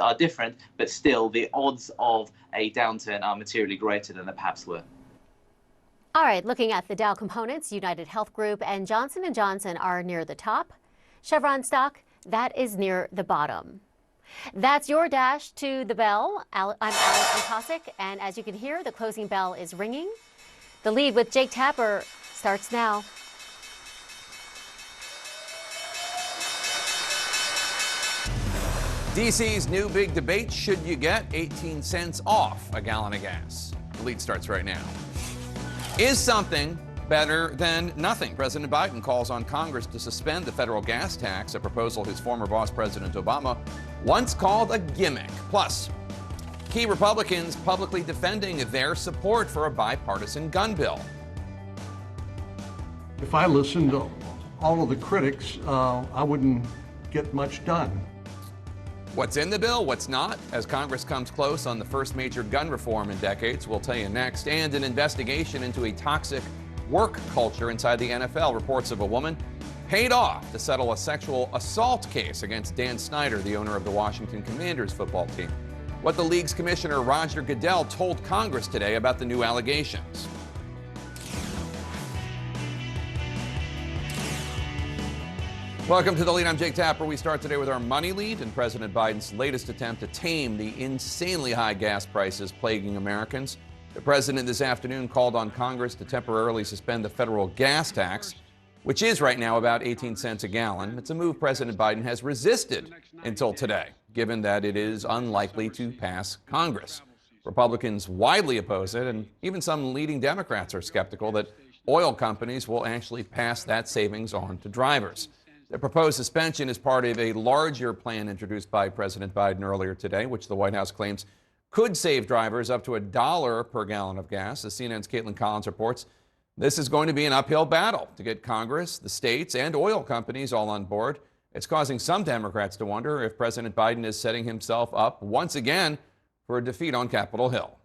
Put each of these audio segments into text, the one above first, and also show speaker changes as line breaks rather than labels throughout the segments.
seasons are different, but still the odds of a downturn are materially greater than they perhaps were.
All right, looking at the Dow components, United Health Group and Johnson & Johnson are near the top. Chevron stock, that is near the bottom. That's your dash to the bell. I'm Allison Kosick, and as you can hear, the closing bell is ringing. The lead with Jake Tapper starts now.
DC's new big debate, should you get 18 cents off a gallon of gas? The lead starts right now. Is something better than nothing? President Biden calls on Congress to suspend the federal gas tax, a proposal his former boss, President Obama, once called a gimmick. Plus, key Republicans publicly defending their support for a bipartisan gun bill.
If I listened to all of the critics, I wouldn't get much done.
What's in the bill, what's not, as Congress comes close on the first major gun reform in decades, we'll tell you next. And an investigation into a toxic work culture inside the NFL. Reports of a woman paid off to settle a sexual assault case against Dan Snyder, the owner of the Washington Commanders football team. What the league's commissioner Roger Goodell told Congress today about the new allegations. Welcome to The Lead. I'm Jake Tapper. We start today with our money lead and President Biden's latest attempt to tame the insanely high gas prices plaguing Americans. The president this afternoon called on Congress to temporarily suspend the federal gas tax, which is right now about 18 cents a gallon. It's a move President Biden has resisted until today, given that it is unlikely to pass Congress. Republicans widely oppose it, and even some leading Democrats are skeptical that oil companies will actually pass that savings on to drivers. The proposed suspension is part of a larger plan introduced by President Biden earlier today, which the White House claims could save drivers up to $1 per gallon of gas. As CNN's Caitlin Collins reports, this is going to be an uphill battle to get Congress, the states, and oil companies all on board. It's causing some Democrats to wonder if President Biden is setting himself up once again for a defeat on Capitol Hill.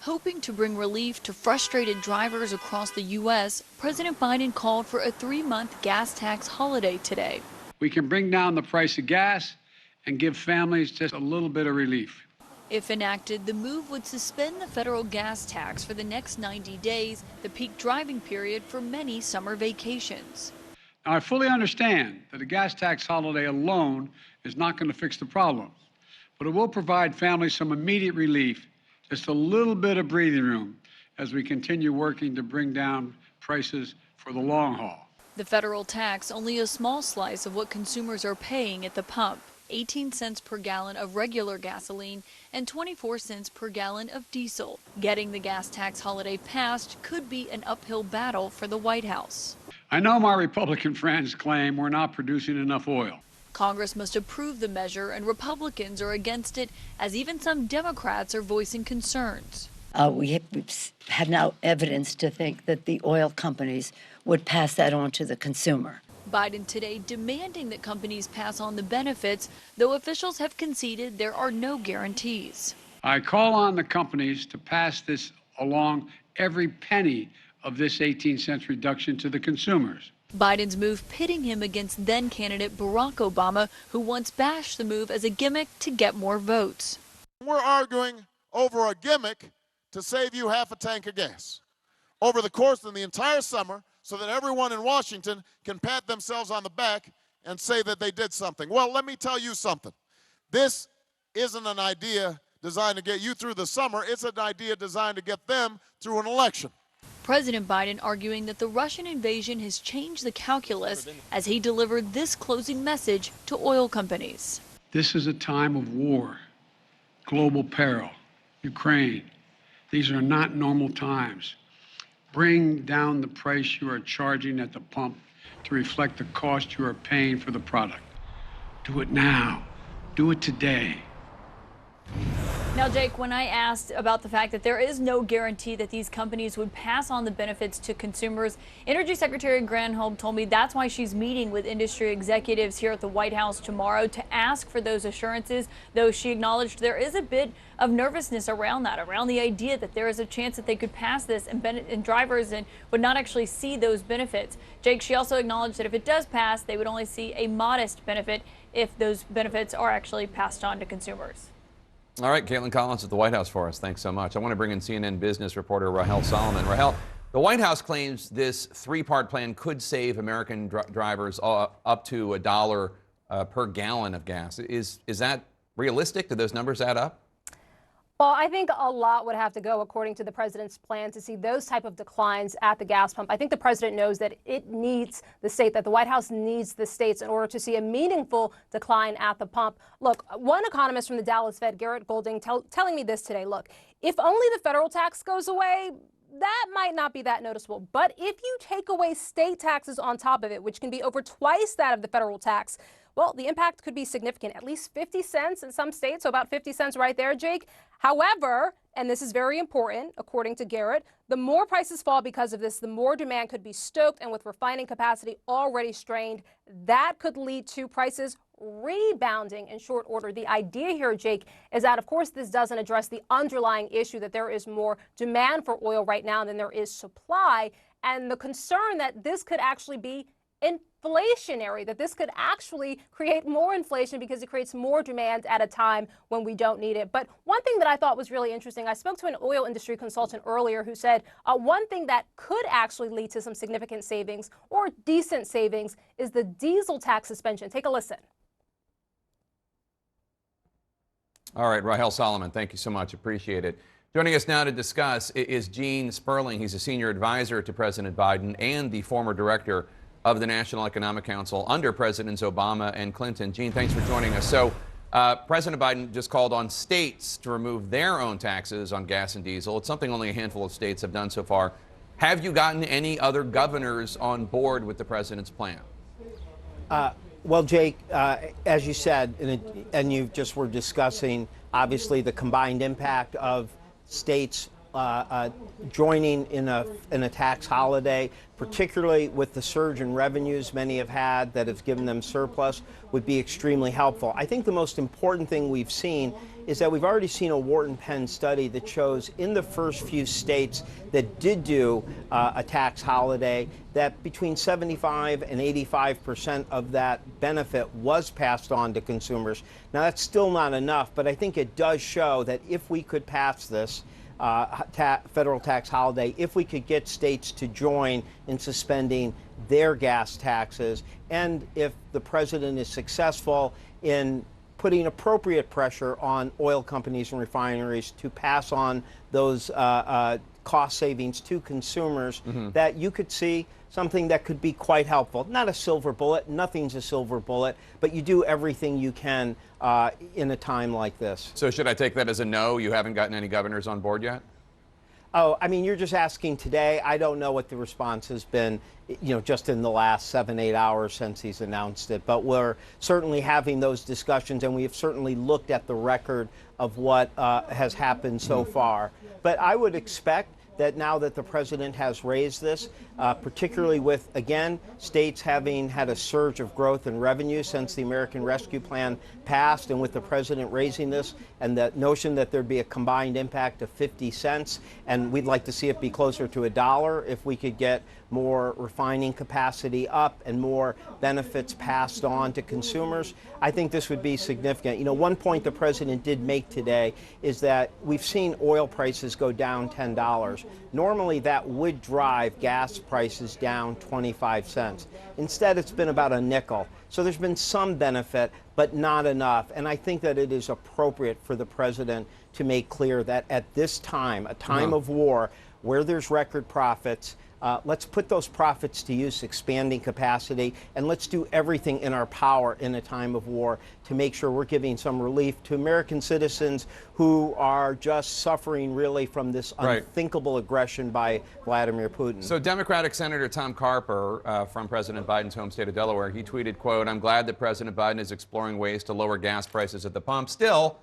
Hoping to bring relief to frustrated drivers across the U.S., President Biden called for a 3-month gas tax holiday today.
We can bring down the price of gas and give families just a little bit of relief.
If enacted, the move would suspend the federal gas tax for the next 90 days, the peak driving period for many summer vacations.
Now, I fully understand that a gas tax holiday alone is not going to fix the problem, but it will provide families some immediate relief, just a little bit of breathing room as we continue working to bring down prices for the long haul.
The federal tax only a small slice of what consumers are paying at the pump. 18 cents per gallon of regular gasoline and 24 cents per gallon of diesel. Getting the gas tax holiday passed could be an uphill battle for the White House.
I know my Republican friends claim we're not producing enough oil.
Congress must approve the measure, and Republicans are against it, as even some Democrats are voicing concerns.
We have now evidence to think that the oil companies would pass that on to the consumer.
Biden today demanding that companies pass on the benefits, though officials have conceded there are no guarantees.
I call on the companies to pass this along, every penny of this 18 cents reduction to the consumers.
Biden's move pitting him against then-candidate Barack Obama, who once bashed the move as a gimmick to get more votes.
We're arguing over a gimmick to save you half a tank of gas over the course of the entire summer so that everyone in Washington can pat themselves on the back and say that they did something. Well, let me tell you something. This isn't an idea designed to get you through the summer. It's an idea designed to get them through an election.
President Biden arguing that the Russian invasion has changed the calculus as he delivered this closing message to oil companies.
This is a time of war, global peril, Ukraine. These are not normal times. Bring down the price you are charging at the pump to reflect the cost you are paying for the product. Do it now. Do it today.
Now, Jake, when I asked about the fact that there is no guarantee that these companies would pass on the benefits to consumers, Energy Secretary Granholm told me that's why she's meeting with industry executives here at the White House tomorrow to ask for those assurances, though she acknowledged there is a bit of nervousness around that, around the idea that there is a chance that they could pass this and drivers would not actually see those benefits. Jake, she also acknowledged that if it does pass, they would only see a modest benefit if those benefits are actually passed on to consumers.
All right, Caitlin Collins at the White House for us. Thanks so much. I want to bring in CNN business reporter Rahel Solomon. Rahel, the White House claims this three-part plan could save American drivers up to $1 per gallon of gas. Is that realistic? Do those numbers add up?
Well, I think a lot would have to go according to the president's plan to see those type of declines at the gas pump. I think the president knows that it needs the state, that the White House needs the states in order to see a meaningful decline at the pump. Look, one economist from the Dallas Fed, Garrett Golding, telling me this today. Look, if only the federal tax goes away, that might not be that noticeable. But if you take away state taxes on top of it, which can be over twice that of the federal tax, well, the impact could be significant, at least 50 cents in some states, so about 50 cents right there, Jake. However, and this is very important, according to Garrett, the more prices fall because of this, the more demand could be stoked, and with refining capacity already strained, that could lead to prices rebounding in short order. The idea here, Jake, is that, of course, this doesn't address the underlying issue that there is more demand for oil right now than there is supply, and the concern that this could actually be inflationary, that this could actually create more inflation because it creates more demand at a time when we don't need it. But one thing that I thought was really interesting, I spoke to an oil industry consultant earlier who said one thing that could actually lead to some significant savings or decent savings is the diesel tax suspension. Take a listen.
All right, Rahel Solomon, thank you so much. Appreciate it. Joining us now to discuss is Gene Sperling. He's a senior advisor to President Biden and the former director of the National Economic Council under Presidents Obama and Clinton. Gene, thanks for joining us. So President Biden just called on states to remove their own taxes on gas and diesel. It's something only a handful of states have done so far. Have you gotten any other governors on board with the president's plan?
Well, Jake, as you said, and you just were discussing, obviously, the combined impact of states joining in a tax holiday, particularly with the surge in revenues many have had that has given them surplus, would be extremely helpful. I think the most important thing we've seen is that we've already seen a Wharton Penn study that shows in the first few states that did do a tax holiday that between 75 and 85% of that benefit was passed on to consumers. Now, that's still not enough, but I think it does show that if we could pass this federal tax holiday, if we could get states to join in suspending their gas taxes, and if the president is successful in putting appropriate pressure on oil companies and refineries to pass on those cost savings to consumers, that you could see something that could be quite helpful. Not a silver bullet, nothing's a silver bullet, but you do everything you can in a time like this.
So should I take that as a no? You haven't gotten any governors on board yet?
Oh, I mean, you're just asking today. I don't know what the response has been, just in the last 7-8 hours since he's announced it. But we're certainly having those discussions, and we have certainly looked at the record of what has happened so far. But I would expect that now that the president has raised this, particularly with, again, states having had a surge of growth and revenue since the American Rescue Plan passed, and with the president raising this, and the notion that there'd be a combined impact of 50 cents, and we'd like to see it be closer to $1 if we could get more refining capacity up and more benefits passed on to consumers. I think this would be significant. One point the president did make today is that we've seen oil prices go down $10. Normally that would drive gas prices down 25 cents. Instead, it's been about a nickel. So there's been some benefit, but not enough. And I think that it is appropriate for the president to make clear that at this time, a time of war, where there's record profits, let's put those profits to use, expanding capacity, and let's do everything in our power in a time of war to make sure we're giving some relief to American citizens who are just suffering really from this unthinkable aggression by Vladimir Putin.
So Democratic Senator Tom Carper from President Biden's home state of Delaware, he tweeted, quote, "I'm glad that President Biden is exploring ways to lower gas prices at the pump. Still,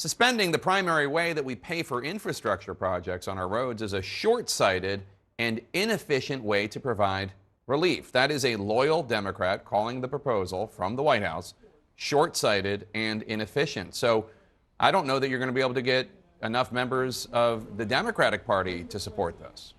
Suspending the primary way that we pay for infrastructure projects on our roads is a short-sighted and inefficient way to provide relief. That is a loyal Democrat calling the proposal from the White House short-sighted and inefficient. So I don't know that you're going to be able to get enough members of the Democratic Party to support this.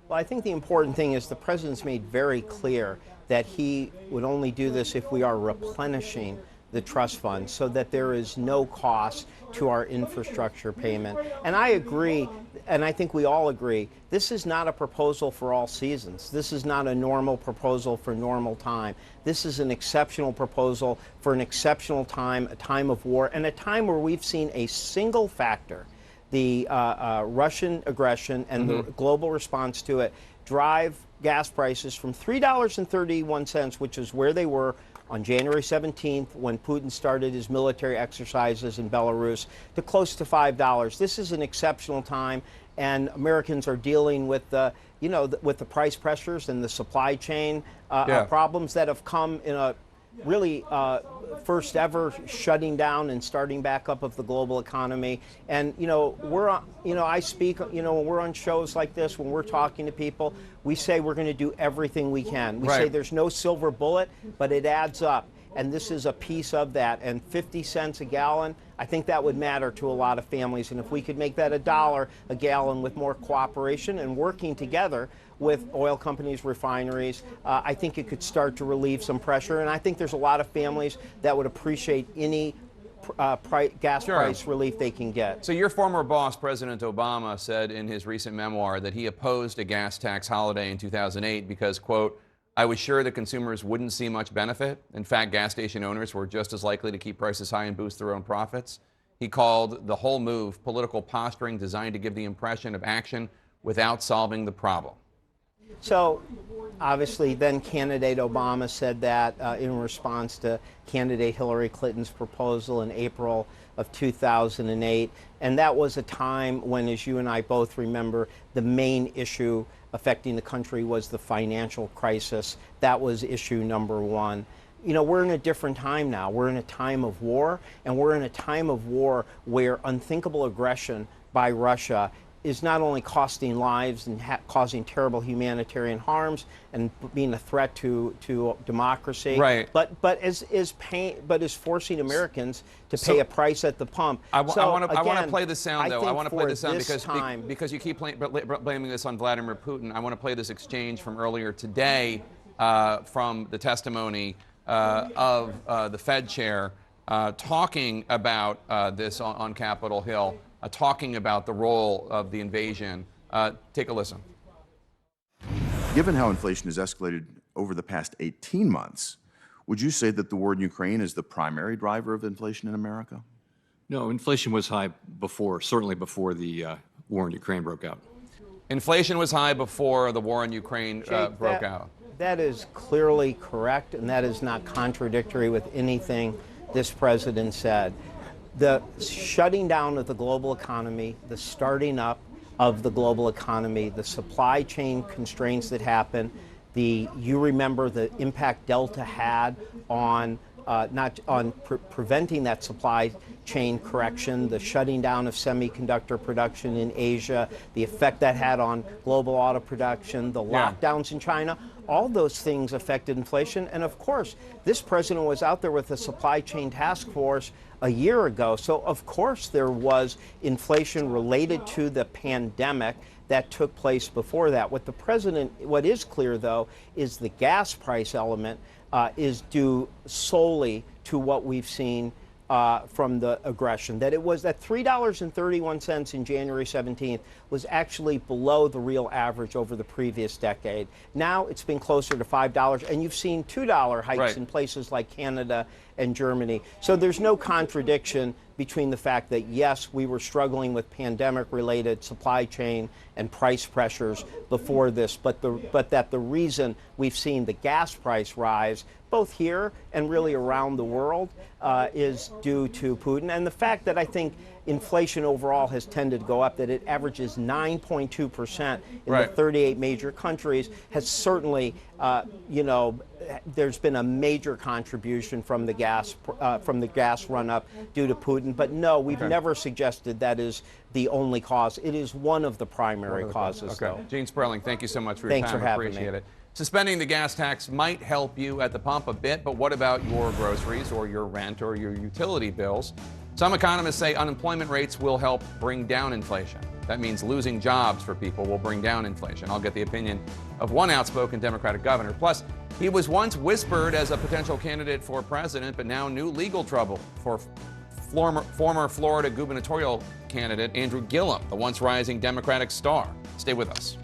Well, I think the important thing is the president's made very clear that he would only do this if we are replenishing the trust fund so that there is no cost to our infrastructure payment. And I agree, and I think we all agree, this is not a proposal for all seasons. This is not a normal proposal for normal time. This is an exceptional proposal for an exceptional time, a time of war, and a time where we've seen a single factor, the Russian aggression and the global response to it, drive gas prices from $3.31, which is where they were on January 17th when Putin started his military exercises in Belarus, to close to $5. This is an exceptional time, and Americans are dealing with the, with the price pressures and the supply chain problems that have come in a really first ever shutting down and starting back up of the global economy. And we're on, I speak, when we're on shows like this, when we're talking to people, we say we're going to do everything we can. We say there's no silver bullet, but it adds up. And this is a piece of that. And 50 cents a gallon, I think that would matter to a lot of families. And if we could make that $1 a gallon with more cooperation and working together with oil companies, refineries, I think it could start to relieve some pressure. And I think there's a lot of families that would appreciate any gas price relief they can get.
So your former boss, President Obama, said in his recent memoir that he opposed a gas tax holiday in 2008 because, quote, I was sure that consumers wouldn't see much benefit. In fact, gas station owners were just as likely to keep prices high and boost their own profits. He called the whole move political posturing designed to give the impression of action without solving the problem.
So, obviously, then candidate Obama said that in response to candidate Hillary Clinton's proposal in April of 2008. And that was a time when, as you and I both remember, the main issue affecting the country was the financial crisis. That was issue number one. We're in a different time now. We're in a time of war, and we're in a time of war where unthinkable aggression by Russia is not only costing lives and causing terrible humanitarian harms and being a threat to democracy, but is forcing Americans to pay a price at the pump.
I want to play this sound, though. I want to play this sound because you keep blaming this on Vladimir Putin. I want to play this exchange from earlier today from the testimony of the Fed chair talking about this on Capitol Hill. Talking about the role of the invasion. Take a listen.
Given how inflation has escalated over the past 18 months, would you say that the war in Ukraine is the primary driver of inflation in America?
No, inflation was high before, certainly before the war in Ukraine broke out.
Inflation was high before the war in Ukraine broke out.
That is clearly correct, and that is not contradictory with anything this president said. The shutting down of the global economy, the starting up of the global economy, the supply chain constraints that happened, you remember the impact Delta had on preventing that supply chain correction, the shutting down of semiconductor production in Asia, the effect that had on global auto production, the lockdowns in China. All those things affected inflation. And of course, this president was out there with the supply chain task force a year ago. So of course there was inflation related to the pandemic that took place before that. What is clear, though, is the gas price element is due solely to what we've seen from the aggression. That it was that $3.31 in January 17th was actually below the real average over the previous decade. Now it's been closer to $5, and you've seen $2 hikes in places like Canada and Germany. So there's no contradiction between the fact that, yes, we were struggling with pandemic-related supply chain and price pressures before this, but that the reason we've seen the gas price rise, both here and really around the world, is due to Putin. And the fact that I think inflation overall has tended to go up, that it averages 9.2% in the 38 major countries, has certainly, there's been a major contribution from the gas run-up due to Putin. But no, we've never suggested that is the only cause. It is one of the primary causes, though.
Gene Sperling, thank you so much for your
Thanks
time.
for having
Appreciate
me.
it. Suspending the gas tax might help you at the pump a bit, but what about your groceries or your rent or your utility bills? Some economists say unemployment rates will help bring down inflation. That means losing jobs for people will bring down inflation. I'll get the opinion of one outspoken Democratic governor. Plus, he was once whispered as a potential candidate for president, but now new legal trouble for former Florida gubernatorial candidate Andrew Gillum, the once rising Democratic star. Stay with us.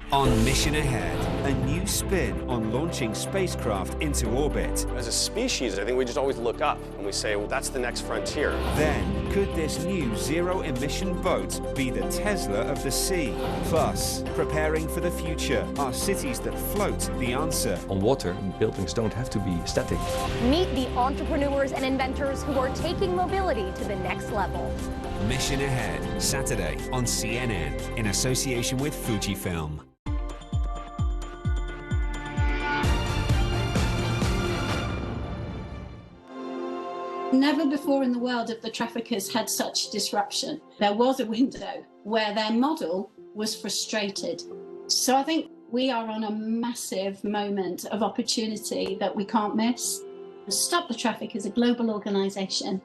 On Mission Ahead, a new spin on launching spacecraft into orbit.
As a species, I think we just always look up and we say, well, that's the next frontier.
Then, could this new zero-emission boat be the Tesla of the sea? Plus, preparing for the future, are cities that float the answer?
On water, buildings don't have to be static.
Meet the entrepreneurs and inventors who are taking mobility to the next level.
Mission Ahead, Saturday on CNN, in association with Fujifilm.
Never before in the world have the traffickers had such disruption. There was a window where their model was frustrated. So I think we are on a massive moment of opportunity that we can't miss. Stop the Traffic is a global organisation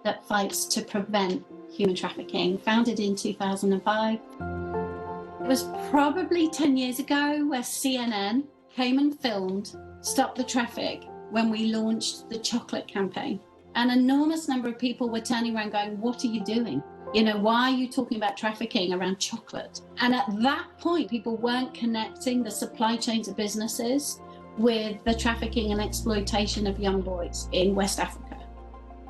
that fights to prevent human trafficking, founded in 2005. It was probably 10 years ago where CNN came and filmed Stop the Traffic when we launched the chocolate campaign. An enormous number of people were turning around going, what are you doing? You know, why are you talking about trafficking around chocolate? And at that point, people weren't connecting the supply chains of businesses with the trafficking and exploitation of young boys in West Africa.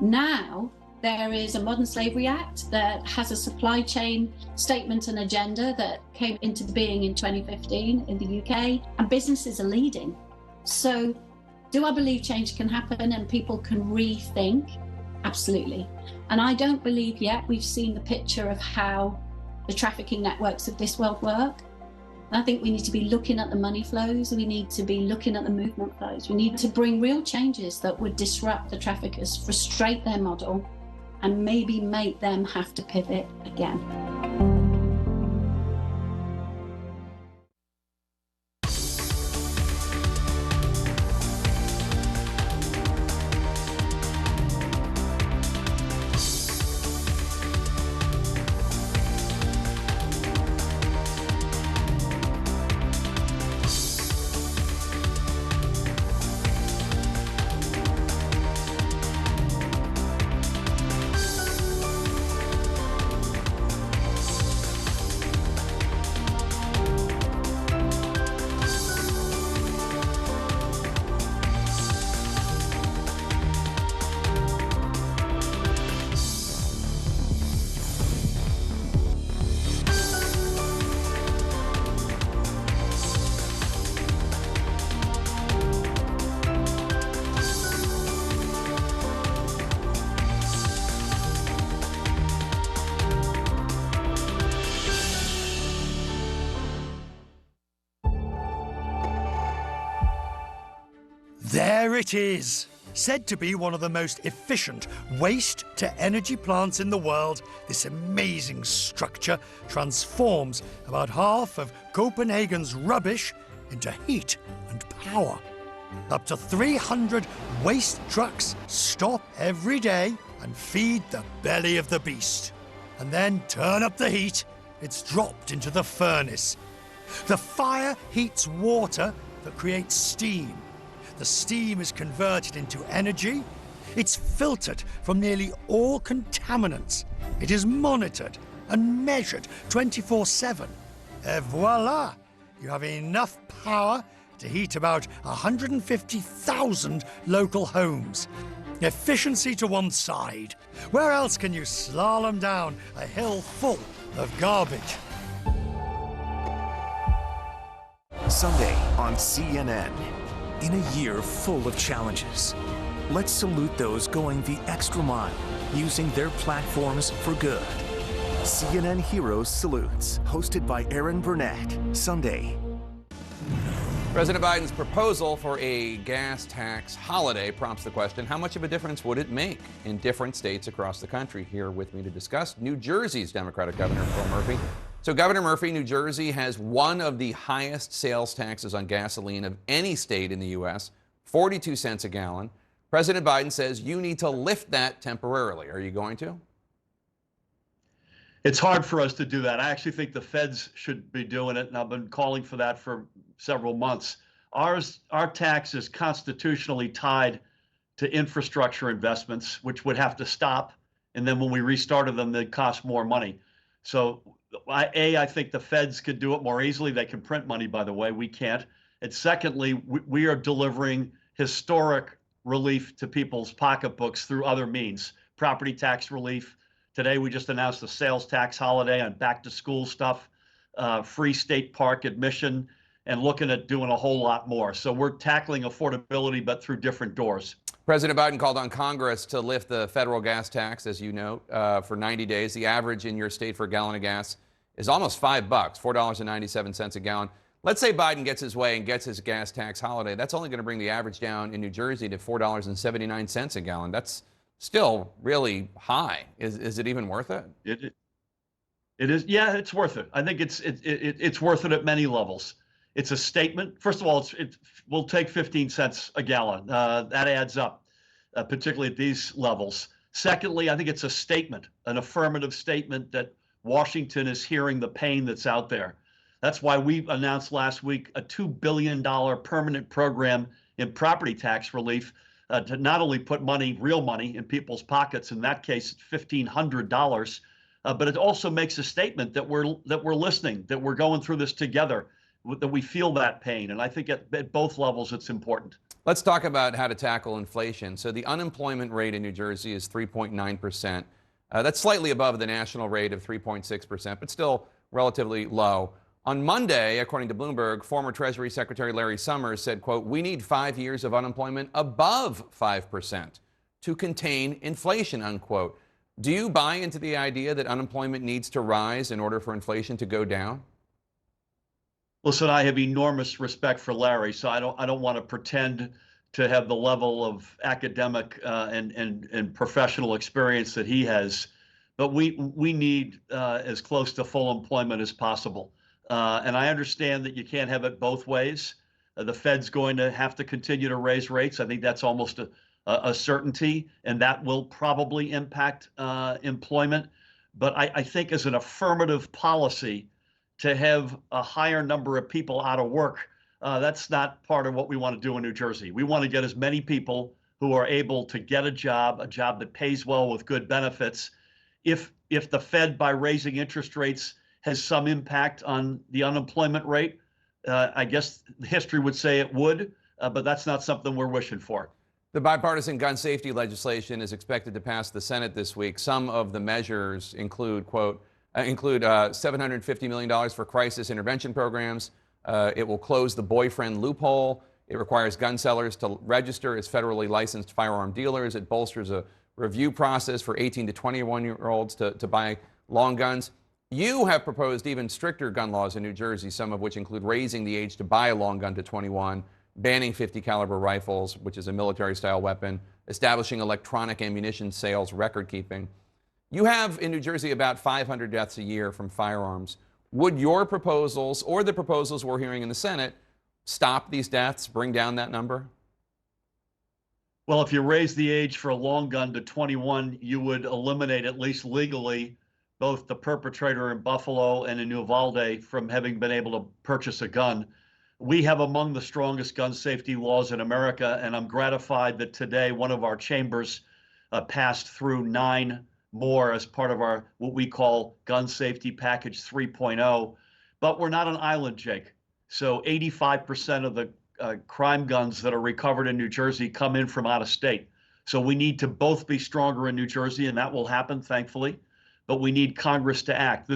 Now, there is a Modern Slavery Act that has a supply chain statement and agenda that came into being in 2015 in the UK, and businesses are leading. So, do I believe change can happen and people can rethink? Absolutely. And I don't believe yet we've seen the picture of how the trafficking networks of this world work. I think we need to be looking at the money flows. We need to be looking at the movement flows. We need to bring real changes that would disrupt the traffickers, frustrate their model, and maybe make them have to pivot again.
There it is! Said to be one of the most efficient waste-to-energy plants in the world, this amazing structure transforms about half of Copenhagen's rubbish into heat and power. Up to 300 waste trucks stop every day and feed the belly of the beast. And then turn up the heat, it's dropped into the furnace. The fire heats water that creates steam. The steam is converted into energy. It's filtered from nearly all contaminants. It is monitored and measured 24/7. Et voila! You have enough power to heat about 150,000 local homes. Efficiency to one side. Where else can you slalom down a hill full of garbage?
Sunday on CNN. In a year full of challenges, let's salute those going the extra mile, using their platforms for good. CNN Heroes Salutes, hosted by Erin Burnett. Sunday
President Biden's proposal for a gas tax holiday prompts the question, how much of a difference would it make in different states across the country? Here with me to discuss, New Jersey's Democratic Governor Phil Murphy. So Governor Murphy, New Jersey has one of the highest sales taxes on gasoline of any state in the U.S., 42 cents a gallon. President Biden says you need to lift that temporarily. Are you going to?
It's hard for us to do that. I actually think the feds should be doing it, and I've been calling for that for several months. Our tax is constitutionally tied to infrastructure investments, which would have to stop, and then when we restarted them, they'd cost more money. So, I think the feds could do it more easily. They can print money, by the way. We can't. And secondly, we are delivering historic relief to people's pocketbooks through other means. Property tax relief. Today, we just announced a sales tax holiday on back-to-school stuff, free state park admission, and looking at doing a whole lot more. So we're tackling affordability, but through different doors.
President Biden called on Congress to lift the federal gas tax, as you note, for 90 days. The average in your state for a gallon of gas is almost $5, $4.97 a gallon. Let's say Biden gets his way and gets his gas tax holiday. That's only going to bring the average down in New Jersey to $4.79 a gallon. That's still really high. Is it even worth it?
It is. Yeah, it's worth it. I think it's worth it at many levels. It's a statement. First of all, we'll take 15 cents a gallon. That adds up, particularly at these levels. Secondly, I think it's a statement, an affirmative statement that Washington is hearing the pain that's out there. That's why we announced last week a $2 billion permanent program in property tax relief to not only put money, real money, in people's pockets. In that case, $1,500, but it also makes a statement that we're listening, that we're going through this together, that we feel that pain. And I think at both levels, it's important.
Let's talk about how to tackle inflation. So the unemployment rate in New Jersey is 3.9%. That's slightly above the national rate of 3.6%, but still relatively low. On Monday, according to Bloomberg, former Treasury Secretary Larry Summers said, quote, we need 5 years of unemployment above 5% to contain inflation, unquote. Do you buy into the idea that unemployment needs to rise in order for inflation to go down?
Listen, I have enormous respect for Larry, so I don't want to pretend to have the level of academic and professional experience that he has, but we need as close to full employment as possible. And I understand that you can't have it both ways. The Fed's going to have to continue to raise rates. I think that's almost a certainty, and that will probably impact employment. But I think as an affirmative policy, to have a higher number of people out of work, that's not part of what we want to do in New Jersey. We want to get as many people who are able to get a job that pays well with good benefits. If the Fed, by raising interest rates, has some impact on the unemployment rate, I guess history would say it would, but that's not something we're wishing for.
The bipartisan gun safety legislation is expected to pass the Senate this week. Some of the measures include, quote, $750 million for crisis intervention programs. It will close the boyfriend loophole. It requires gun sellers to register as federally licensed firearm dealers. It bolsters a review process for 18 to 21-year-olds to buy long guns. You have proposed even stricter gun laws in New Jersey, some of which include raising the age to buy a long gun to 21, banning 50 caliber rifles, which is a military-style weapon, establishing electronic ammunition sales record keeping. You have in New Jersey about 500 deaths a year from firearms. Would your proposals or the proposals we're hearing in the Senate stop these deaths, bring down that number?
Well, if you raise the age for a long gun to 21, you would eliminate, at least legally, both the perpetrator in Buffalo and in Uvalde from having been able to purchase a gun. We have among the strongest gun safety laws in America, and I'm gratified that today one of our chambers passed through 9 more as part of our what we call gun safety package 3.0. But we're not an island, Jake. So 85% of the crime guns that are recovered in New Jersey come in from out of state. So we need to both be stronger in New Jersey, and that will happen, thankfully. But we need Congress to act.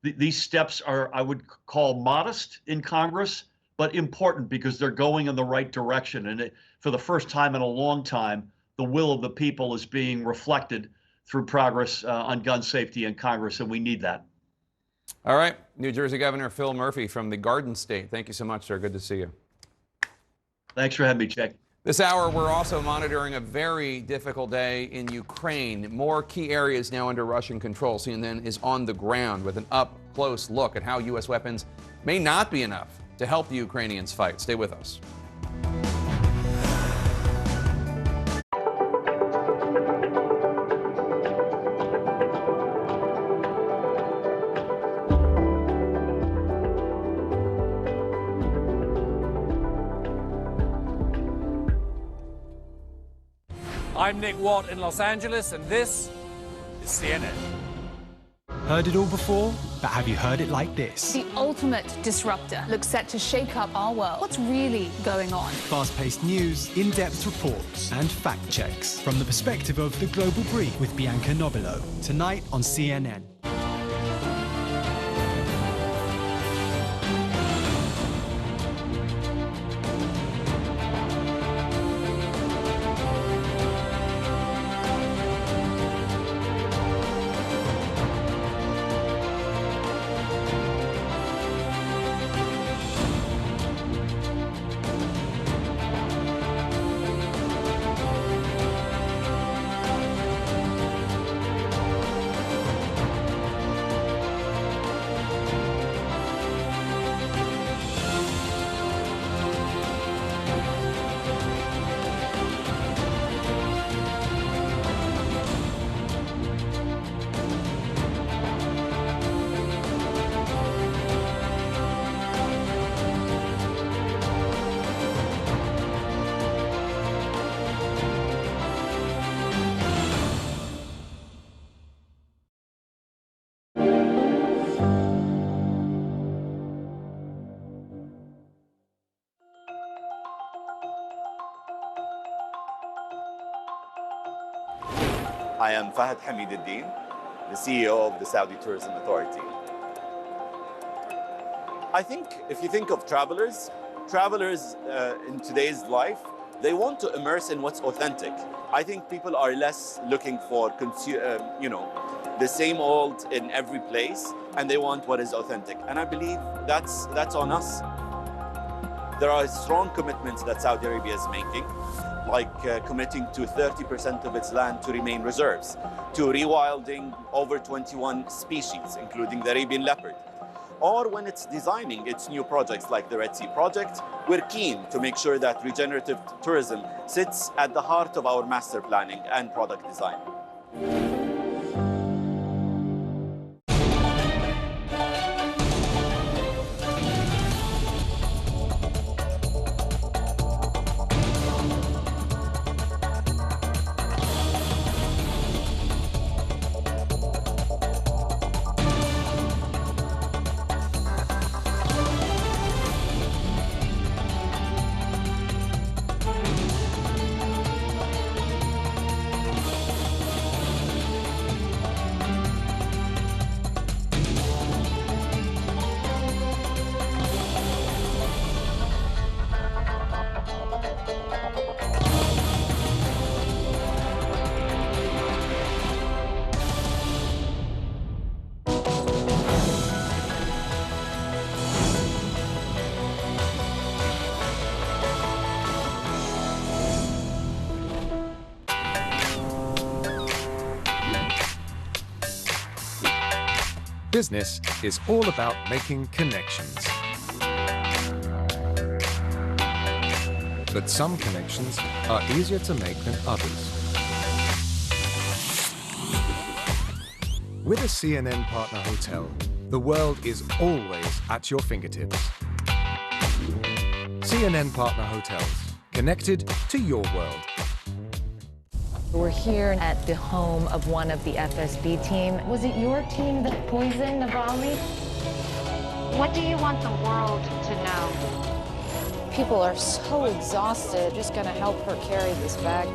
These steps are, I would call, modest in Congress, but important because they're going in the right direction. And for the first time in a long time, the will of the people is being reflected through progress on gun safety in Congress, and we need that.
All right. New Jersey Governor Phil Murphy from the Garden State. Thank you so much, sir. Good to see you.
Thanks for having me, Jake.
This hour, we're also monitoring a very difficult day in Ukraine. More key areas now under Russian control. CNN is on the ground with an up-close look at how U.S. weapons may not be enough to help the Ukrainians fight. Stay with us.
I'm Nick Watt in Los Angeles, and this is CNN.
Heard it all before, but have you heard it like this?
The ultimate disruptor looks set to shake up our world. What's really going on?
Fast-paced news, in-depth reports, and fact checks from the perspective of The Global Brief with Bianca Nobilo. Tonight on CNN.
I am Fahad Hamid Al-Din, the CEO of the Saudi Tourism Authority. I think if you think of travelers in today's life, they want to immerse in what's authentic. I think people are less looking for, the same old in every place, and they want what is authentic. And I believe that's on us. There are strong commitments that Saudi Arabia is making, like committing to 30% of its land to remain reserves, to rewilding over 21 species, including the Arabian leopard. Or when it's designing its new projects like the Red Sea Project, we're keen to make sure that regenerative tourism sits at the heart of our master planning and product design.
Business is all about making connections. But some connections are easier to make than others. With a CNN partner hotel, the world is always at your fingertips. CNN partner hotels, connected to your world.
We're here at the home of one of the FSB team. Was it your team that poisoned Navalny?
What do you want the world to know?
People are so exhausted. Just gonna help her carry this bag.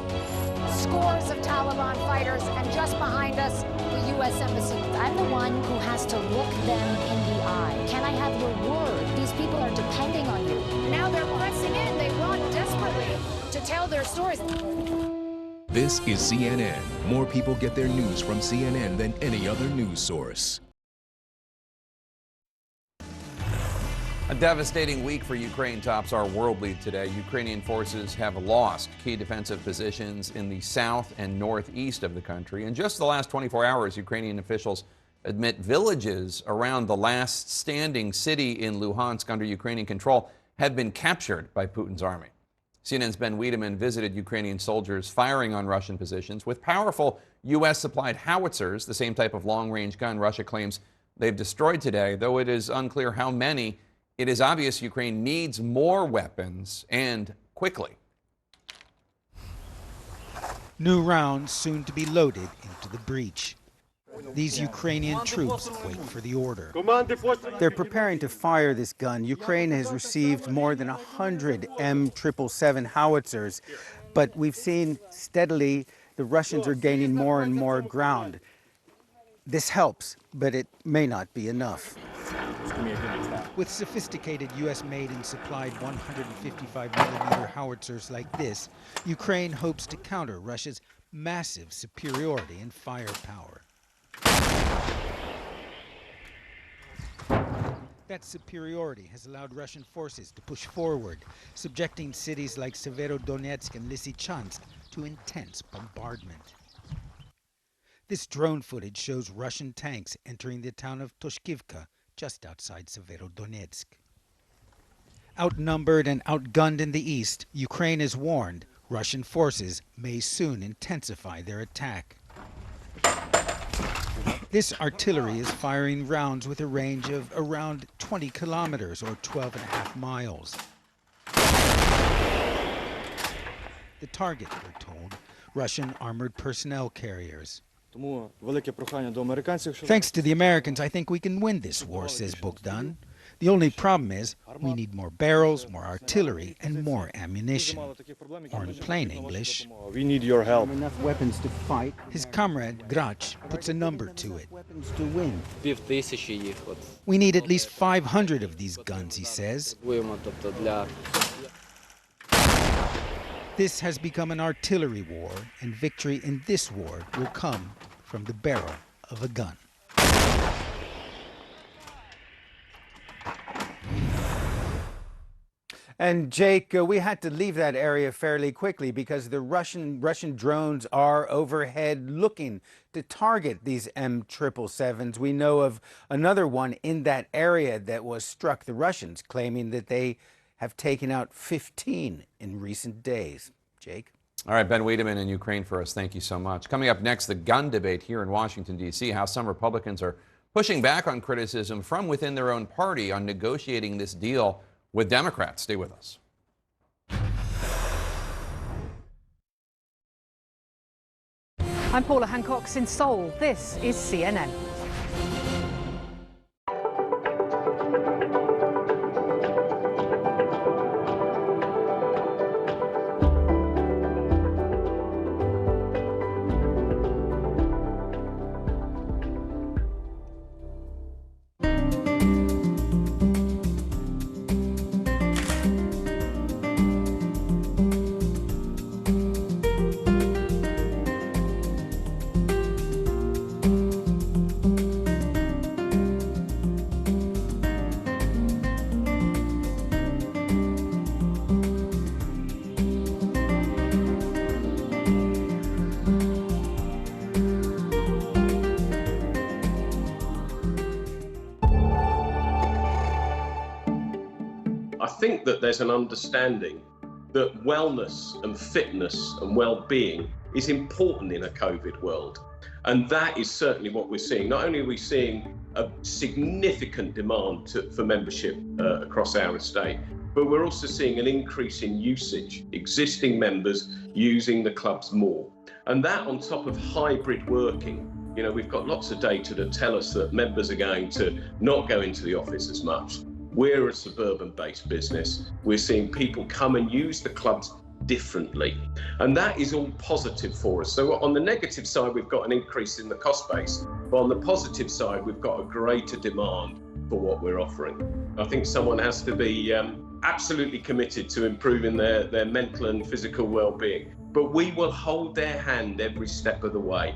Scores of Taliban fighters, and just behind us, the U.S. Embassy. I'm the one who has to look them in the eye. Can I have your word? These people are depending on you. Now they're pressing in. They want desperately to tell their stories.
This is CNN. More people get their news from CNN than any other news source.
A devastating week for Ukraine tops our world lead today. Ukrainian forces have lost key defensive positions in the south and northeast of the country. In just the last 24 hours, Ukrainian officials admit villages around the last standing city in Luhansk under Ukrainian control had been captured by Putin's army. CNN's Ben Wiedemann visited Ukrainian soldiers firing on Russian positions with powerful U.S.-supplied howitzers, the same type of long-range gun Russia claims they've destroyed today, though it is unclear how many. It is obvious Ukraine needs more weapons, and quickly.
New rounds soon to be loaded into the breach. These Ukrainian troops wait for the order.
They're preparing to fire this gun. Ukraine has received more than 100 M777 howitzers, but we've seen steadily the Russians are gaining more and more ground. This helps, but it may not be enough.
With sophisticated U.S.-made and supplied 155mm howitzers like this, Ukraine hopes to counter Russia's massive superiority in firepower. That superiority has allowed Russian forces to push forward, subjecting cities like Severodonetsk and Lysychansk to intense bombardment. This drone footage shows Russian tanks entering the town of Toshkivka, just outside Severodonetsk. Outnumbered and outgunned in the east, Ukraine is warned Russian forces may soon intensify their attack. This artillery is firing rounds with a range of around 20 kilometers or 12.5 miles. The target, we're told, Russian armored personnel carriers. Thanks to the Americans, I think we can win this war, says Bogdan. The only problem is we need more barrels, more artillery, and more ammunition. Or in plain English,
we need your help. Enough weapons to fight.
His comrade Grach puts a number to it.
Weapons to win.
We need at least 500 of these guns, he says. This has become an artillery war, and victory in this war will come from the barrel of a gun.
And Jake, we had to leave that area fairly quickly because the Russian drones are overhead looking to target these M777s. We know of another one in that area that was struck, the Russians claiming that they have taken out 15 in recent days. Jake?
All right, Ben Wiedemann in Ukraine for us. Thank you so much. Coming up next, the gun debate here in Washington, D.C., how some Republicans are pushing back on criticism from within their own party on negotiating this deal with Democrats. Stay with us.
I'm Paula Hancock in Seoul. This is CNN.
I think that there's an understanding that wellness and fitness and well-being is important in a COVID world. And that is certainly what we're seeing. Not only are we seeing a significant demand for membership across our estate, but we're also seeing an increase in usage, existing members using the clubs more. And that on top of hybrid working. You know, we've got lots of data that tell us that members are going to not go into the office as much. We're a suburban-based business. We're seeing people come and use the clubs differently. And that is all positive for us. So on the negative side, we've got an increase in the cost base. But on the positive side, we've got a greater demand for what we're offering. I think someone has to be absolutely committed to improving their mental and physical well-being. But we will hold their hand every step of the way.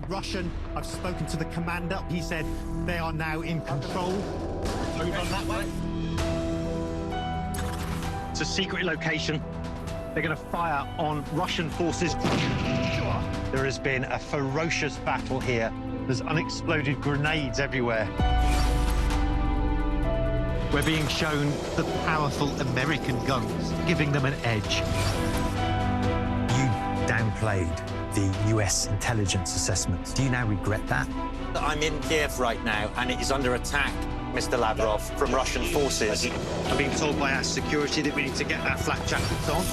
Russian. I've spoken to the commander. He said they are now in control. Over that way. It's a secret location. They're going to fire on Russian forces. There has been a ferocious battle here. There's unexploded grenades everywhere. We're being shown the powerful American guns, giving them an edge. You downplayed the US intelligence assessment. Do you now regret that?
I'm in Kiev right now, and it is under attack, Mr. Lavrov, from Russian forces.
I'm being told by our security that we need to get our flak jackets on.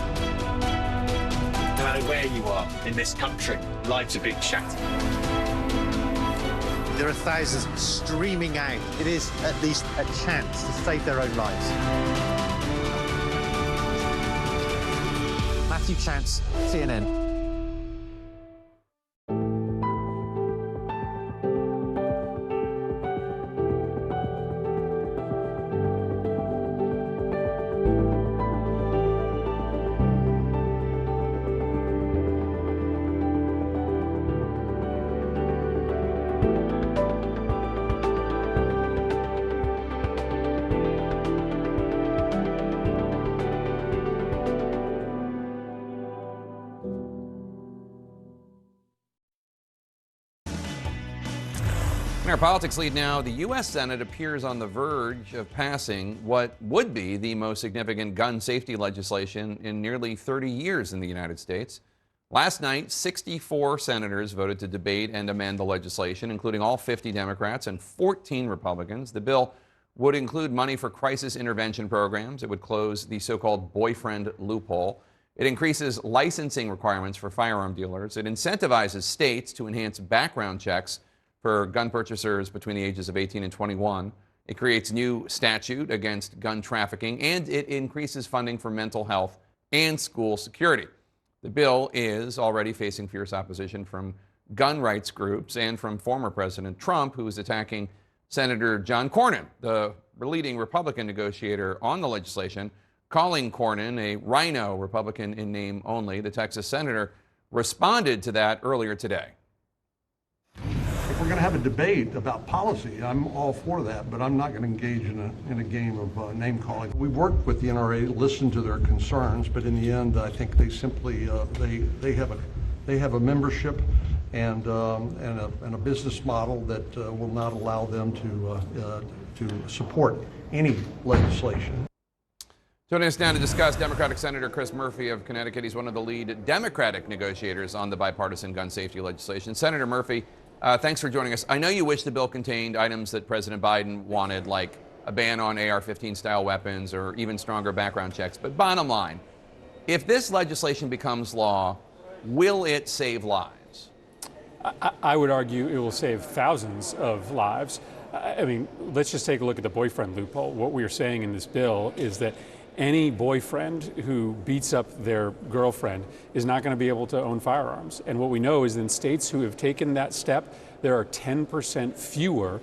No matter where you are in this country, lives are being shattered.
There are thousands streaming out. It is at least a chance to save their own lives. Matthew Chance, CNN.
In our politics lead now, the U.S. Senate appears on the verge of passing what would be the most significant gun safety legislation in nearly 30 years in the United States. Last night, 64 senators voted to debate and amend the legislation, including all 50 Democrats and 14 Republicans. The bill would include money for crisis intervention programs. It would close the so-called boyfriend loophole. It increases licensing requirements for firearm dealers. It incentivizes states to enhance background checks for gun purchasers between the ages of 18 and 21. It creates new statute against gun trafficking, and it increases funding for mental health and school security. The bill is already facing fierce opposition from gun rights groups and from former President Trump, who is attacking Senator John Cornyn, the leading Republican negotiator on the legislation, calling Cornyn a rhino Republican in name only. The Texas senator responded to that earlier today.
If we're going to have a debate about policy, I'm all for that, but I'm not going to engage in a game of name calling. We worked with the NRA, listened to their concerns, but in the end, I think they simply they have a membership and a business model that will not allow them to support any legislation.
Joining us now to discuss, Democratic Senator Chris Murphy of Connecticut. He's one of the lead Democratic negotiators on the bipartisan gun safety legislation. Senator Murphy, thanks for joining us. I know you wish the bill contained items that President Biden wanted, like a ban on AR-15 style weapons or even stronger background checks. But bottom line, if this legislation becomes law, will it save lives?
I would argue it will save thousands of lives. I mean, let's just take a look at the boyfriend loophole. What we are saying in this bill is that any boyfriend who beats up their girlfriend is not going to be able to own firearms. And what we know is in states who have taken that step, there are 10% fewer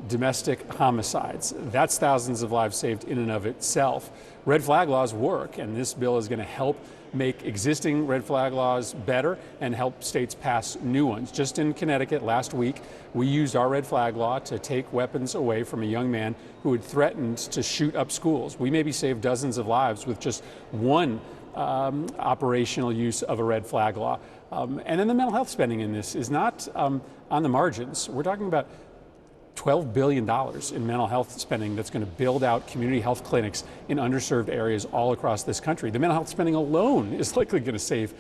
domestic homicides. That's thousands of lives saved in and of itself. Red flag laws work, and this bill is going to help make existing red flag laws better and help states pass new ones. Just in Connecticut last week, we used our red flag law to take weapons away from a young man who had threatened to shoot up schools. We maybe saved dozens of lives with just one operational use of a red flag law. And then the mental health spending in this is not on the margins. We're talking about $12 billion in mental health spending that's going to build out community health clinics in underserved areas all across this country. The mental health spending alone is likely going to save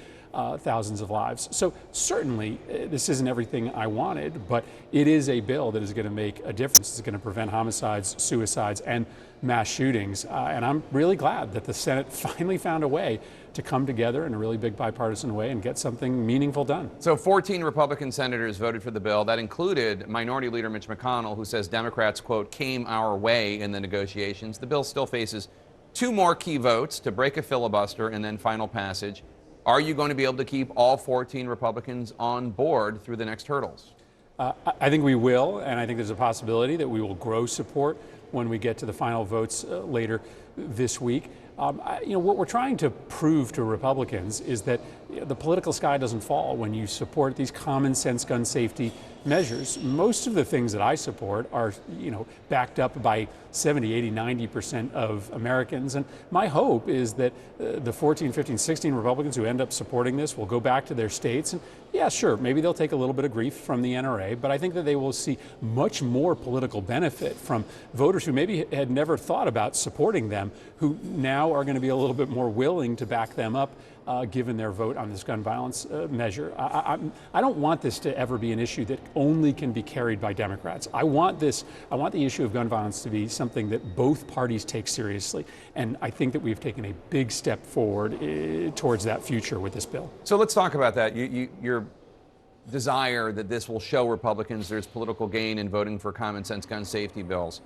thousands of lives. So certainly this isn't everything I wanted, but it is a bill that is going to make a difference. It's going to prevent homicides, suicides, and mass shootings. And I'm really glad that the Senate finally found a way to come together in a really big bipartisan way and get something meaningful done.
So 14 Republican senators voted for the bill. That included Minority Leader Mitch McConnell, who says Democrats, quote, came our way in the negotiations. The bill still faces two more key votes to break a filibuster and then final passage. Are you going to be able to keep all 14 Republicans on board through the next hurdles?
I think we will, and I think there's a possibility that we will grow support when we get to the final votes later this week. What we're trying to prove to Republicans is that the political sky doesn't fall when you support these common sense gun safety measures. Most of the things that I support are, backed up by 70, 80, 90% of Americans. And my hope is that the 14, 15, 16 Republicans who end up supporting this will go back to their states. And yeah, sure, maybe they'll take a little bit of grief from the NRA, but I think that they will see much more political benefit from voters who maybe had never thought about supporting them, who now are going to be a little bit more willing to back them up given their vote on this gun violence measure. I don't want this to ever be an issue that only can be carried by Democrats. I want the issue of gun violence to be something that both parties take seriously. And I think that we've taken a big step forward towards that future with this bill.
So let's talk about that. Your desire that this will show Republicans there's political gain in voting for common sense gun safety bills.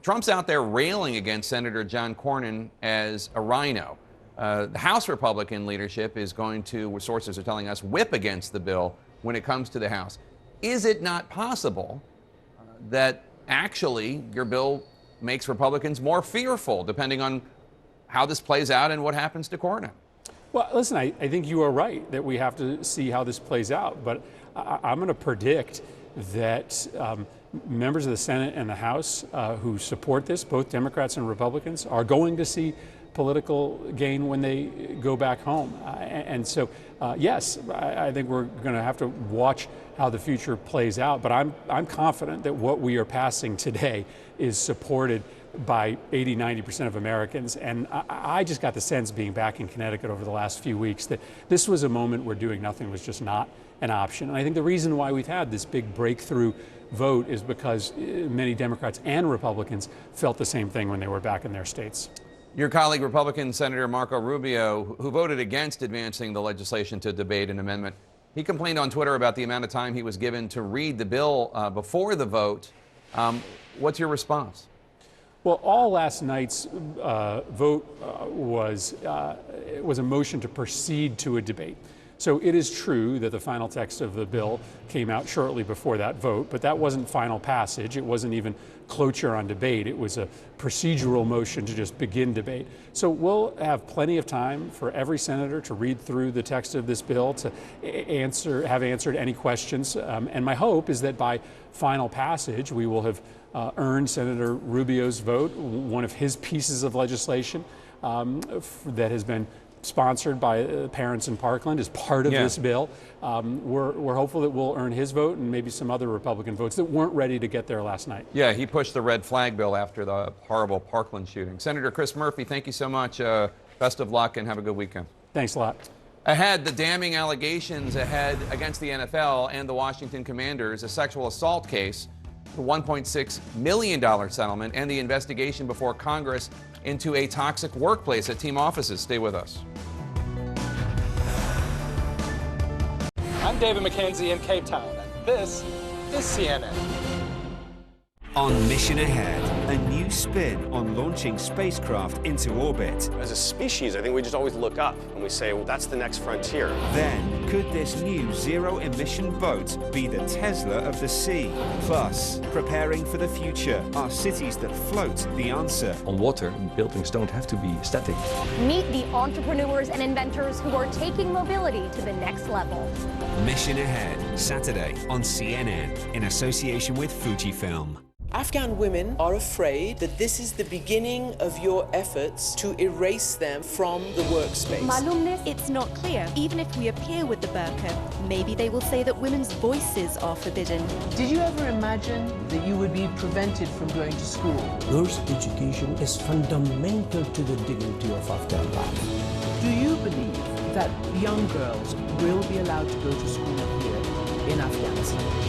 Trump's out there railing against Senator John Cornyn as a rhino. The House Republican leadership is going to, sources are telling us, whip against the bill when it comes to the House. Is it not possible that actually your bill makes Republicans more fearful, depending on how this plays out and what happens to Cornyn?
Well, listen, I think you are right that we have to see how this plays out, but I'm going to predict that members of the Senate and the House who support this, both Democrats and Republicans, are going to see political gain when they go back home. And so, yes, I think we're going to have to watch how the future plays out. But I'm confident that what we are passing today is supported by 80, 90% of Americans. And I just got the sense, being back in Connecticut over the last few weeks, that this was a moment where doing nothing was just not an option. And I think the reason why we've had this big breakthrough vote is because many Democrats and Republicans felt the same thing when they were back in their states.
Your colleague, Republican Senator Marco Rubio, who voted against advancing the legislation to debate an amendment, he complained on Twitter about the amount of time he was given to read the bill before the vote. What's your response?
Well, all last night's vote was a motion to proceed to a debate. So it is true that the final text of the bill came out shortly before that vote, but that wasn't final passage. It wasn't even cloture on debate. It was a procedural motion to just begin debate. So we'll have plenty of time for every senator to read through the text of this bill, to have answered any questions. And my hope is that by final passage, we will have earned Senator Rubio's vote, one of his pieces of legislation that has been sponsored by parents in Parkland as part of this bill. We're hopeful that we'll earn his vote and maybe some other Republican votes that weren't ready to get there last night.
Yeah, he pushed the red flag bill after the horrible Parkland shooting. Senator Chris Murphy, thank you so much. Best of luck and have a good weekend.
Thanks a lot.
Ahead, the damning allegations against the NFL and the Washington Commanders, a sexual assault case, the $1.6 million settlement, and the investigation before Congress into a toxic workplace at team offices. Stay with us.
I'm David McKenzie in Cape Town, and this is CNN.
On Mission Ahead, a new spin on launching spacecraft into orbit.
As a species, I think we just always look up and we say, well, that's the next frontier.
Then, could this new zero-emission boat be the Tesla of the sea? Plus, preparing for the future, are cities that float the answer?
On water, buildings don't have to be static.
Meet the entrepreneurs and inventors who are taking mobility to the next level.
Mission Ahead, Saturday on CNN, in association with Fujifilm.
Afghan women are afraid that this is the beginning of your efforts to erase them from the workspace.
It's not clear. Even if we appear with the burqa, maybe they will say that women's voices are forbidden.
Did you ever imagine that you would be prevented from going to school?
Girls' education is fundamental to the dignity of Afghan life.
Do you believe that young girls will be allowed to go to school here in Afghanistan?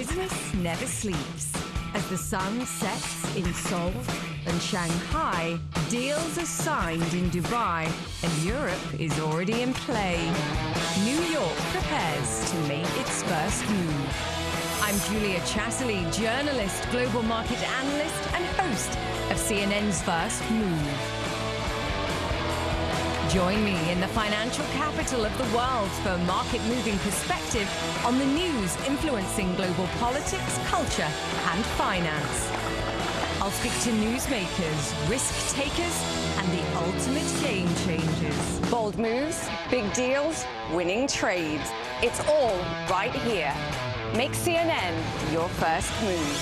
Business never sleeps. As the sun sets in Seoul and Shanghai, deals are signed in Dubai, and Europe is already in play. New York prepares to make its first move. I'm Julia Chatterley, journalist, global market analyst, and host of CNN's First Move. Join me in the financial capital of the world for market-moving perspective on the news influencing global politics, culture, and finance. I'll speak to newsmakers, risk takers, and the ultimate game changers.
Bold moves, big deals, winning trades. It's all right here. Make CNN your first move.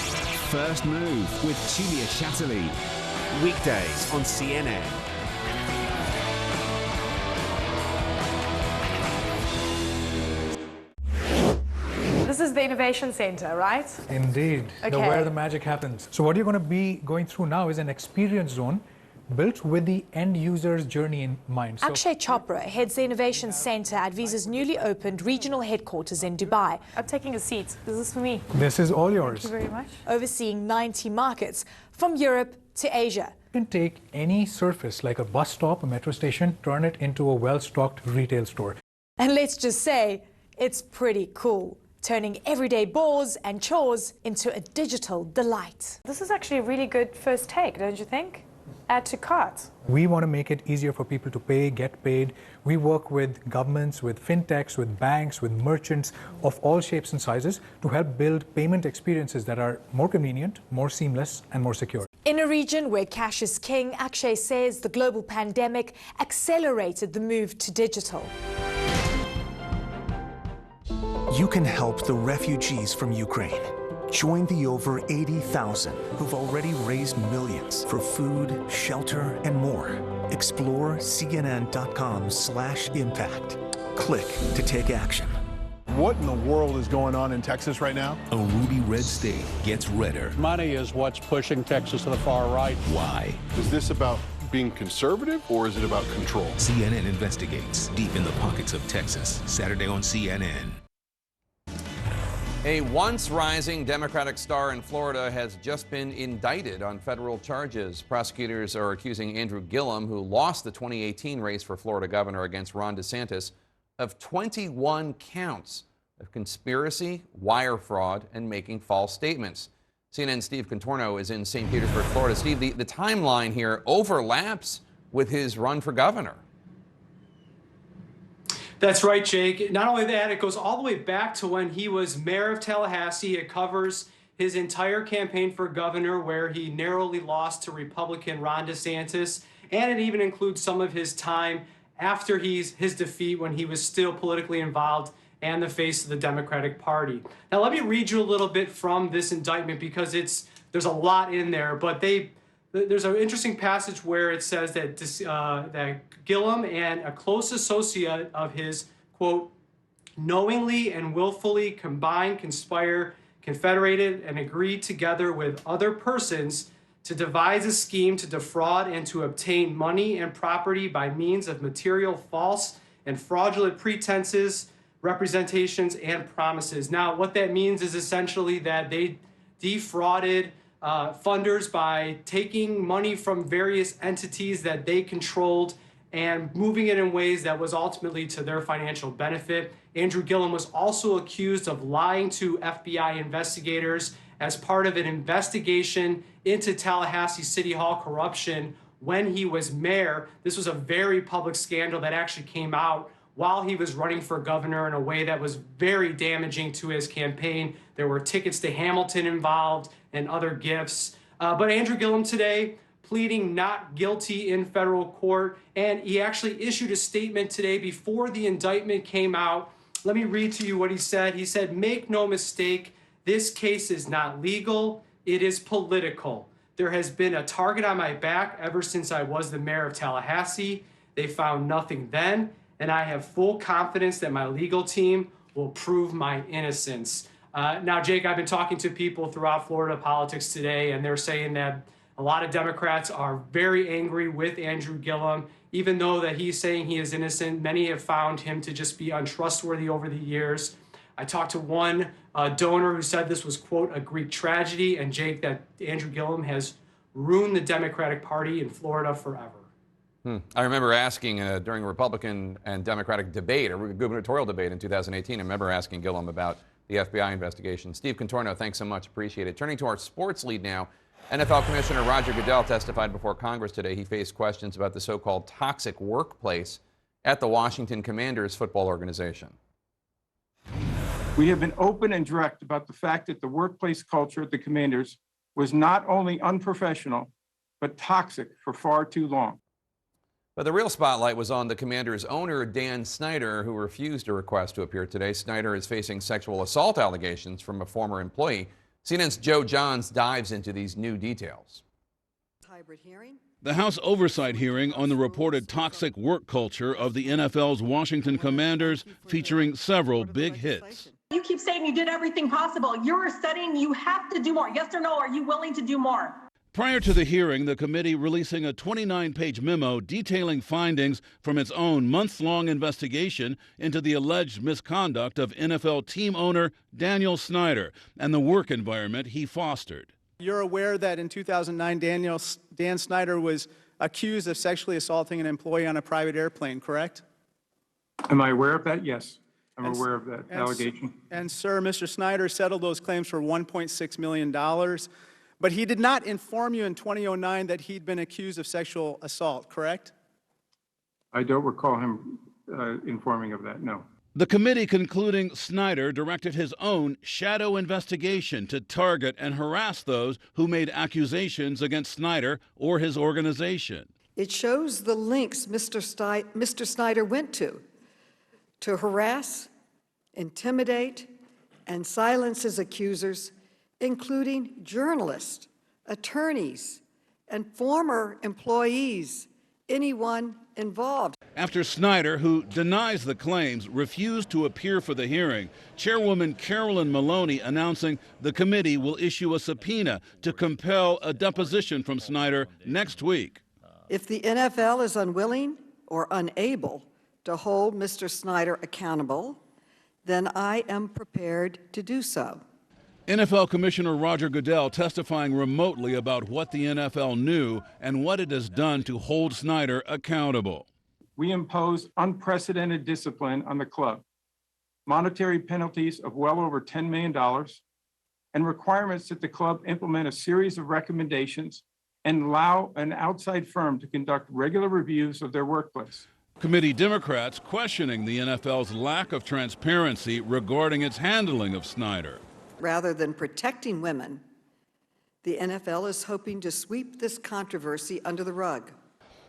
First Move with Julia Chatterley. Weekdays on CNN.
This is the Innovation Center, right?
Indeed.
Okay.
Where the magic happens. So what you're going to be going through now is an experience zone built with the end user's journey in mind. So
Akshay Chopra heads the Innovation Center at Visa's newly opened regional headquarters in Dubai. I'm taking a seat. This is for me.
This is all yours.
Thank you very much. Overseeing 90 markets from Europe to Asia.
You can take any surface like a bus stop, a metro station, turn it into a well-stocked retail store.
And let's just say, it's pretty cool, turning everyday bores and chores into a digital delight. This is actually a really good first take, don't you think? Add to cart.
We want to make it easier for people to pay, get paid. We work with governments, with fintechs, with banks, with merchants of all shapes and sizes to help build payment experiences that are more convenient, more seamless, and more secure.
In a region where cash is king, Akshay says the global pandemic accelerated the move to digital.
You can help the refugees from Ukraine. Join the over 80,000 who've already raised millions for food, shelter, and more. Explore cnn.com/impact. Click to take action.
What in the world is going on in Texas right now?
A ruby red state gets redder.
Money is what's pushing Texas to the far right.
Why?
Is this about being conservative or is it about control?
CNN investigates deep in the pockets of Texas. Saturday on CNN.
A once rising Democratic star in Florida has just been indicted on federal charges. Prosecutors are accusing Andrew Gillum, who lost the 2018 race for Florida governor against Ron DeSantis, of 21 counts of conspiracy, wire fraud, and making false statements. CNN's Steve Contorno is in St. Petersburg, Florida. Steve, the timeline here overlaps with his run for governor.
That's right, Jake. Not only that, it goes all the way back to when he was mayor of Tallahassee. It covers his entire campaign for governor, where he narrowly lost to Republican Ron DeSantis. And it even includes some of his time after his defeat, when he was still politically involved and the face of the Democratic Party. Now, let me read you a little bit from this indictment, because there's a lot in there. But there's an interesting passage where it says that that Gillum and a close associate of his, quote, knowingly and willfully combined, conspire, confederated, and agreed together with other persons to devise a scheme to defraud and to obtain money and property by means of material false and fraudulent pretenses, representations, and promises. Now, what that means is essentially that they defrauded funders by taking money from various entities that they controlled and moving it in ways that was ultimately to their financial benefit. Andrew Gillum was also accused of lying to FBI investigators as part of an investigation into Tallahassee City Hall corruption when he was mayor. This was a very public scandal that actually came out while he was running for governor in a way that was very damaging to his campaign. There were tickets to Hamilton involved and other gifts. But Andrew Gillum today pleading not guilty in federal court, and he actually issued a statement today before the indictment came out. Let me read to you what he said. He said, "Make no mistake, this case is not legal, it is political. There has been a target on my back ever since I was the mayor of Tallahassee. They found nothing then, and I have full confidence that my legal team will prove my innocence." Now, Jake, I've been talking to people throughout Florida politics today, and they're saying that a lot of Democrats are very angry with Andrew Gillum. Even though that he's saying he is innocent, many have found him to just be untrustworthy over the years. I talked to one donor who said this was, quote, a Greek tragedy, and Jake, that Andrew Gillum has ruined the Democratic Party in Florida forever.
I remember asking during a Republican and Democratic debate, a gubernatorial debate in 2018, I remember asking Gillum about the FBI investigation. Steve Contorno, thanks so much. Appreciate it. Turning to our sports lead now, NFL Commissioner Roger Goodell testified before Congress today. He faced questions about the so-called toxic workplace at the Washington Commanders football organization.
We have been open and direct about the fact that the workplace culture at the Commanders was not only unprofessional, but toxic for far too long.
But the real spotlight was on the Commanders' owner, Dan Snyder, who refused a request to appear today. Snyder is facing sexual assault allegations from a former employee. CNN's Joe Johns dives into these new details.
Hybrid hearing.
The House oversight hearing on the reported toxic work culture of the NFL's Washington Commanders, featuring several big hits.
You keep saying you did everything possible. You're studying, you have to do more. Yes or no, are you willing to do more?
Prior to the hearing, the committee releasing a 29-page memo detailing findings from its own months-long investigation into the alleged misconduct of NFL team owner Daniel Snyder and the work environment he fostered.
You're aware that in 2009, Dan Snyder was accused of sexually assaulting an employee on a private airplane, correct?
Am I aware of that? Yes, I'm aware of that allegation.
And sir, Mr. Snyder settled those claims for $1.6 million. But he did not inform you in 2009 that he'd been accused of sexual assault, correct?
I don't recall him informing of that, no.
The committee concluding Snyder directed his own shadow investigation to target and harass those who made accusations against Snyder or his organization.
It shows the links Mr. Snyder went to harass, intimidate, and silence his accusers, including journalists, attorneys, and former employees, anyone involved.
After Snyder, who denies the claims, refused to appear for the hearing, Chairwoman Carolyn Maloney announcing the committee will issue a subpoena to compel a deposition from Snyder next week.
If the NFL is unwilling or unable to hold Mr. Snyder accountable, then I am prepared to do so.
NFL Commissioner Roger Goodell testifying remotely about what the NFL knew and what it has done to hold Snyder accountable.
We imposed unprecedented discipline on the club, monetary penalties of well over $10 million, and requirements that the club implement a series of recommendations and allow an outside firm to conduct regular reviews of their workplace.
Committee Democrats questioning the NFL's lack of transparency regarding its handling of Snyder.
Rather than protecting women, the NFL is hoping to sweep this controversy under the rug.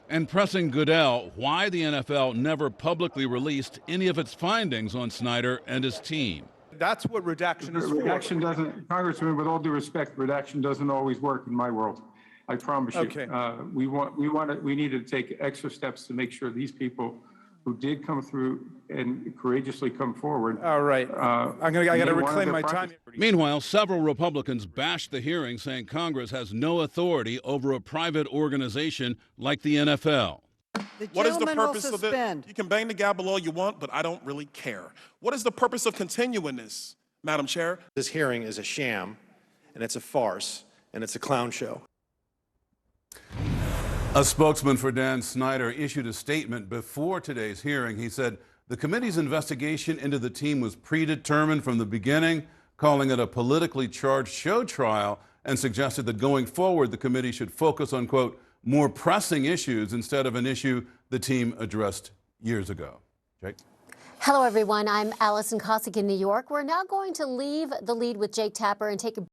And pressing Goodell why the NFL never publicly released any of its findings on Snyder and his team.
That's what redaction is for.
Redaction doesn't, Congressman, with all due respect, redaction doesn't always work in my world. I promise you.
Okay.
We need to take extra steps to make sure these people who did come through and courageously come forward.
All right. I got to reclaim my time.
Meanwhile, several Republicans bashed the hearing, saying Congress has no authority over a private organization like the NFL.
What is the purpose of it? You can bang the gavel all you want, but I don't really care. What is the purpose of continuing this, Madam Chair?
This hearing is a sham, and it's a farce, and it's a clown show.
A spokesman for Dan Snyder issued a statement before today's hearing. He said the committee's investigation into the team was predetermined from the beginning, calling it a politically charged show trial, and suggested that going forward the committee should focus on, quote, more pressing issues instead of an issue the team addressed years ago. Jake?
Hello, everyone. I'm Allison Cossack in New York. We're now going to leave the lead with Jake Tapper and take a